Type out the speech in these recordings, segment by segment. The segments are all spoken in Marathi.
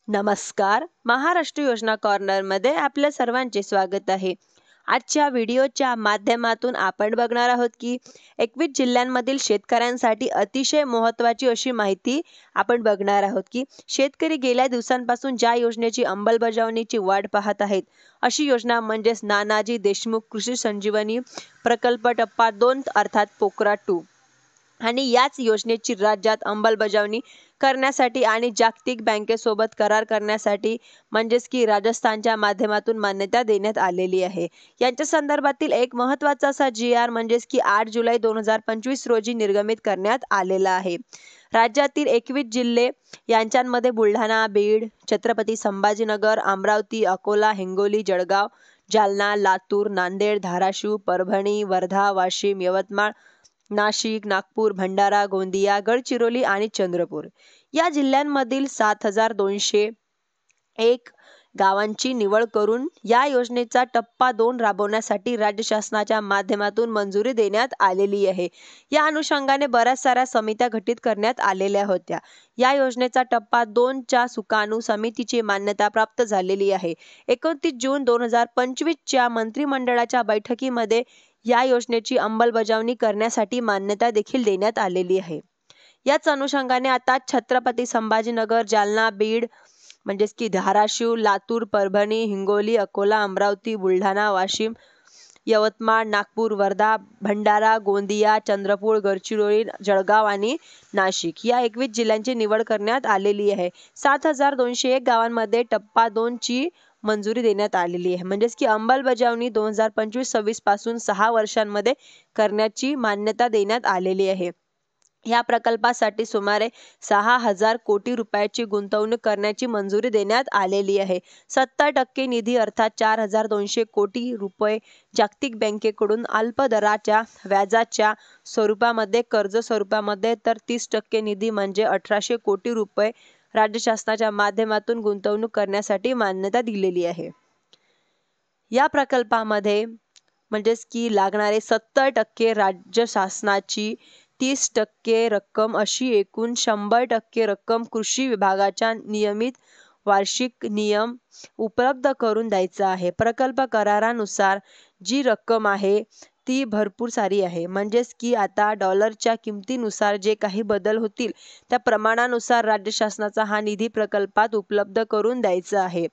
नमस्कार. महाराष्ट्र योजना कॉर्नरमध्ये आपल्या सर्वांचे स्वागत आहे. आजच्या व्हिडिओच्या माध्यमातून आपण बघणार आहोत की 21 जिल्ह्यांमधील शेतकऱ्यांसाठी अतिशय महत्त्वाची अशी माहिती आपण बघणार आहोत की शेतकरी गेल्या दिवसांपासून ज्या योजनेची अंमलबजावणीची वाट पाहत आहेत, अशी योजना म्हणजेच नानाजी देशमुख कृषी संजीवनी प्रकल्प टप्पा 2 अर्थात पोकरा 2. आणि याच योजनेची राज्यात अंमलबजावणी करण्यासाठी आणि जागतिक बँकेसोबत करार करण्यासाठी म्हणजेच की राजस्थानच्या माध्यमातून मान्यता देण्यात आलेली आहे. यांच्या संदर्भातील एक महत्त्वाचा असा जी.आर म्हणजेच की 8 जुलै 2025 रोजी निर्गमित करण्यात आलेला आहे. राज्यातील 21 जिल्हे यांच्यामध्ये बुलढाणा, बीड, छत्रपती संभाजीनगर, अमरावती, अकोला, हिंगोली, जळगाव, जालना, लातूर, नांदेड, धाराशिव, परभणी, वर्धा, वाशिम, यवतमाळ, नाशिक, नागपूर, भंडारा, गोंदिया, गडचिरोली आणि चंद्रपूर या जिल्ह्यांमधील 7,201 गावांची निवड करून या योजनेचा टप्पा 2 राबवण्यासाठी राज्य शासनाच्या माध्यमातून मंजुरी देण्यात आलेली आहे. या अनुषंगाने बऱ्याच साऱ्या समित्या गठीत करण्यात आलेल्या होत्या. या योजनेचा टप्पा 2 च्या सुकाणू समितीची मान्यता प्राप्त झालेली आहे. 29 जून 2025 च्या मंत्रिमंडळाच्या बैठकीमध्ये या योजनेची अंमलबजावणी करण्यासाठी मान्यता देखील देण्यात आलेली आहे. याच अनुषंगाने आता छत्रपती संभाजीनगर, जालना, बीड म्हणजेच की धाराशिव, लातूर, परभणी, हिंगोली, अकोला, अमरावती, बुलढाणा, वाशिम, यवतमाळ, नागपूर, वर्धा, भंडारा, गोंदिया, चंद्रपूर, गडचिरोली, जळगाव आणि नाशिक या 21 जिल्ह्यांची निवड करण्यात आलेली आहे. 7,201 गावांमध्ये टप्पा 2 ची मंजुरी देण्यात आलेली आहे. म्हणजेच की अंमलबजावणी 2025-26 पासून 6 वर्षांमध्ये करण्याची मान्यता देण्यात आलेली आहे. या प्रकल्पासाठी सुमारे 6,000 कोटी रुपयाची गुंतवणूक करण्याची मंजुरी देण्यात आलेली आहे. 70% निधी अर्थात 4,200 कोटी रुपये जागतिक बँकेकडून अल्प दराच्या व्याजाच्या स्वरूपामध्ये कर्ज स्वरूपामध्ये तर 30% निधी म्हणजे 1,800 कोटी रुपये राज्य शासनाच्या माध्यमातून गुंतवणूक करण्यासाठी मान्यता दिलेली आहे. या प्रकल्पामध्ये म्हणजेच की लागणारे 70% राज्य शासनाची, 30% रक्कम अशी एकूण 100% रक्कम कृषी विभागाच्या नियमित वार्षिक नियम उपलब्ध करून द्यायचा आहे. प्रकल्प करारानुसार जी रक्कम आहे ती भरपूर सारी आहे. म्हणजेच की आता डॉलरच्या किमतीनुसार जे काही बदल होतील त्या प्रमाणानुसार राज्य शासनाचा हा निधी प्रकल्पात उपलब्ध करून द्यायचा आहे.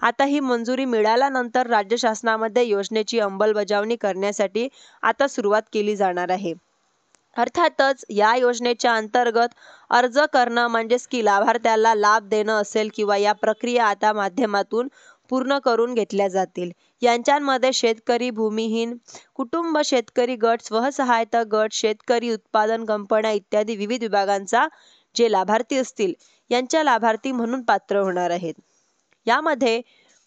आता ही मंजुरी मिळाल्यानंतर राज्य शासनामध्ये योजनेची अंमलबजावणी करण्यासाठी आता सुरुवात केली जाणार आहे. अर्थातच या योजनेच्या अंतर्गत अर्ज करणं म्हणजेच की लाभार्थ्याला लाभ देणं असेल किंवा या प्रक्रिया आता माध्यमातून पूर्ण करून घेतल्या जातील. यांच्यामध्ये शेतकरी, भूमिहीन, कुटुंब शेतकरी गट, स्वसहायता गट, शेतकरी उत्पादन कंपन्या इत्यादी विविध विभागांचा जे लाभार्थी असतील यांच्या लाभार्थी म्हणून पात्र होणार आहेत. यामध्ये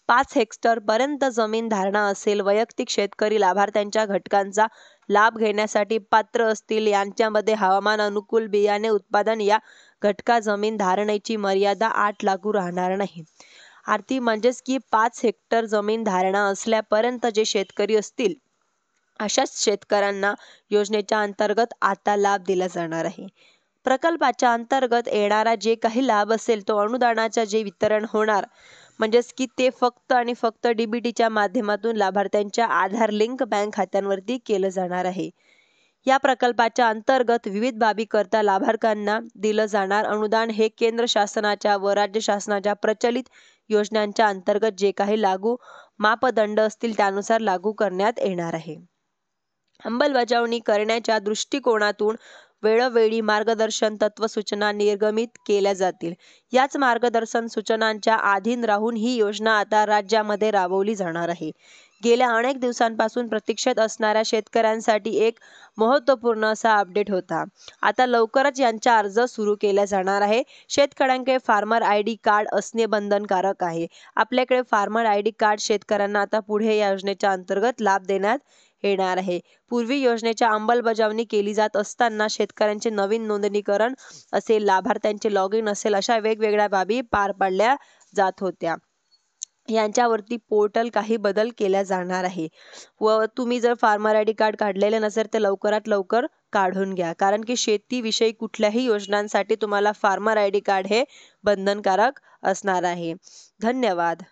5 हेक्टर पर्यंत जमीन धारणा असेल, वैयक्तिक शेतकरी लाभार्थ्यांच्या घटकांचा लाभ घेण्यासाठी पात्र असतील. यांच्यामध्ये हवामान अनुकूल बियाणे उत्पादन या घटका जमीन धारणेची मर्यादा 8 लागू राहणार नाही. आर्थिक म्हणजेच की 5 हेक्टर जमीन धारणा असल्यापर्यंत जे शेतकरी असतील अशाच शेतकऱ्यांना योजनेच्या अंतर्गत आता लाभ दिला जाणार आहे. प्रकल्पाच्या अंतर्गत येणारा जे काही लाभ असेल तो अनुदानाचे जे वितरण होणार म्हणजेच की ते फक्त आणि फक्त DBTच्या माध्यमातून लाभार्थ्यांच्या आधार लिंक बँक खात्यांवरती केलं जाणार आहे. या प्रकल्पाच्या अंतर्गत विविध बाबीकरता लाभार्थ्यांना दिलं जाणार अनुदान हे केंद्र शासनाच्या व राज्य शासनाच्या प्रचलित योजनांच्या अंतर्गत जे काही लागू मापदंड असतील त्यानुसार लागू करण्यात येणार आहे. अंमलबजावणी करण्याच्या दृष्टिकोनातून वेळोवेळी मार्गदर्शन तत्व सूचना निर्गमित केल्या जातील. याच मार्गदर्शन सूचनांच्या अधीन राहून ही योजना आता राज्यामध्ये राबवली जाणार आहे. गेल्या अनेक दिवसांपासून प्रतीक्षेत असणाऱ्या शेतकऱ्यांसाठी एक महत्त्वपूर्ण असा अपडेट होता. आता लवकरच यांचा अर्ज सुरू केला जाणार आहे. शेतकऱ्यांकडे फार्मर ID कार्ड असणे बंधनकारक आहे. आपल्याकडे फार्मर ID कार्ड शेतकऱ्यांना आता पुढे या योजनेच्या अंतर्गत लाभ देण्यात येणार आहे. पूर्वी योजनेच्या अंमलबजावणी केली जात असताना शेतकऱ्यांचे नवीन नोंदणीकरण असेल, लाभार्थ्यांचे लॉगिन असेल अशा वेगवेगळ्या बाबी पार पाडल्या जात होत्या. यांच्यावरती पोर्टल काही बदल केल्या जाणार आहे व तुम्ही जर फार्मर ID कार्ड काढलेले नसेल तर लवकरात लवकर काढून घ्या, कारण की शेतीविषयी कुठल्याही योजनांसाठी तुम्हाला फार्मर ID कार्ड हे बंधनकारक असणार आहे. धन्यवाद.